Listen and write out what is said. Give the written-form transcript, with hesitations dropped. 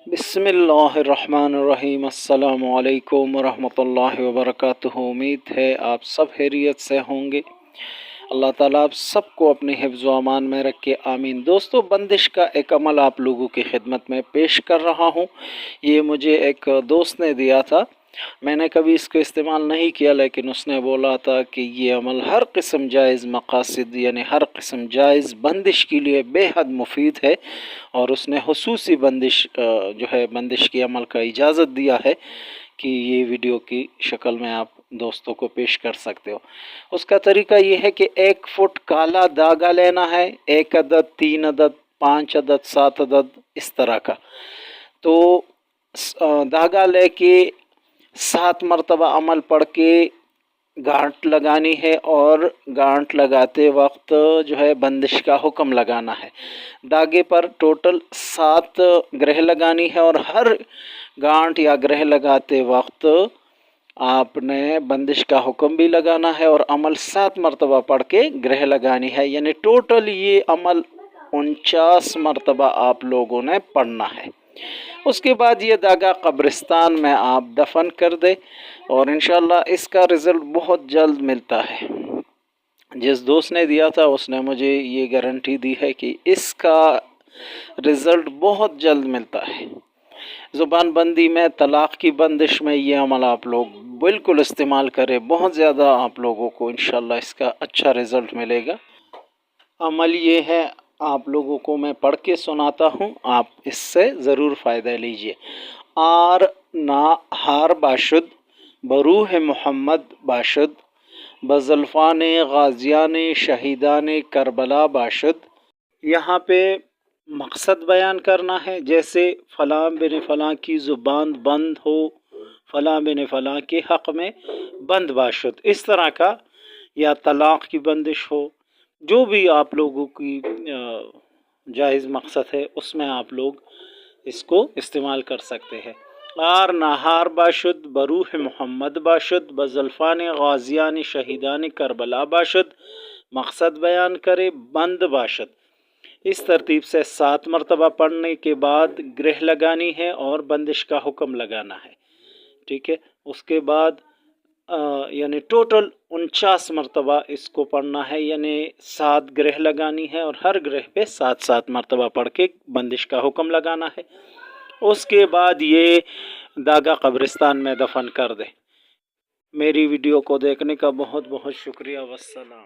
बिस्मिल्लाहिर्रहमानिर्रहीम। अस्सलाम वालेकुम वरहमतुल्लाहि वबरकातुहू। उम्मीद है आप सब खैरियत से होंगे। अल्लाह ताला आप सबको अपने हिफ्ज़ व अमान में रखे, आमीन। दोस्तों, बंदिश का एक अमल आप लोगों की खिदमत में पेश कर रहा हूँ। ये मुझे एक दोस्त ने दिया था, मैंने कभी इसको इस्तेमाल नहीं किया, लेकिन उसने बोला था कि ये अमल हर किस्म जायज़ मकासद यानी हर किस्म जायज़ बंदिश के लिए बेहद मुफीद है। और उसने हुसूसी बंदिश जो है बंदिश के अमल का इजाज़त दिया है कि ये वीडियो की शक्ल में आप दोस्तों को पेश कर सकते हो। उसका तरीका ये है कि 1 फुट काला धागा लेना है, 1 अदद, 3 अदद, 5 अदद, 7 अदद, इस तरह का। तो धागा लेके 7 मरतबा अमल पढ़ के गांठ लगानी है, और गांठ लगाते वक्त जो है बंदिश का हुक्म लगाना है। धागे पर टोटल 7 ग्रह लगानी है, और हर गांठ या ग्रह लगाते वक्त आपने बंदिश का हुक्म भी लगाना है और अमल 7 मरतबा पढ़ के ग्रह लगानी है। यानी टोटल ये अमल 49 मरतबा आप लोगों ने पढ़ना है। उसके बाद ये धागा कब्रिस्तान में आप दफन कर दे, और इंशाल्लाह इसका रिज़ल्ट बहुत जल्द मिलता है। जिस दोस्त ने दिया था उसने मुझे ये गारंटी दी है कि इसका रिज़ल्ट बहुत जल्द मिलता है। ज़ुबान बंदी में, तलाक़ की बंदिश में ये अमल आप लोग बिल्कुल इस्तेमाल करें, बहुत ज़्यादा आप लोगों को इंशाल्लाह इसका अच्छा रिज़ल्ट मिलेगा। अमल ये है, आप लोगों को मैं पढ़ के सुनाता हूँ, आप इससे ज़रूर फ़ायदा लीजिए। आर ना हार बाशुद, बरूह मोहम्मद बाशुद, बज़ल्फ़ान गाज़ियान शहीदान करबला बाशुद। यहाँ पे मकसद बयान करना है, जैसे फ़लाँ बिन फ़लाँ की ज़ुबान बंद हो, फ़लाँ बिन फ़लाँ के हक़ में बंद बाशुद, इस तरह का, या तलाक़ की बंदिश हो, जो भी आप लोगों की जायज़ मकसद है उसमें आप लोग इसको इस्तेमाल कर सकते हैं। Are Nahar बाशुद, बरूह Mohammad बाशुद, बज़ल्फ़ान गाज़ियान Shahidan Karbala बाशुद, मकसद बयान करे बंद बाशुद। इस तरतीब से 7 मरतबा पढ़ने के बाद ग्रह लगानी है और बंदिश का हुक्म लगाना है, ठीक है। उसके बाद यानी टोटल 49 मरतबा इसको पढ़ना है, यानी 7 ग्रह लगानी है और हर ग्रह पे 7-7 मरतबा पढ़ के बंदिश का हुक्म लगाना है। उसके बाद ये धागा कब्रिस्तान में दफन कर दे। मेरी वीडियो को देखने का बहुत बहुत शुक्रिया। वस्सलाम।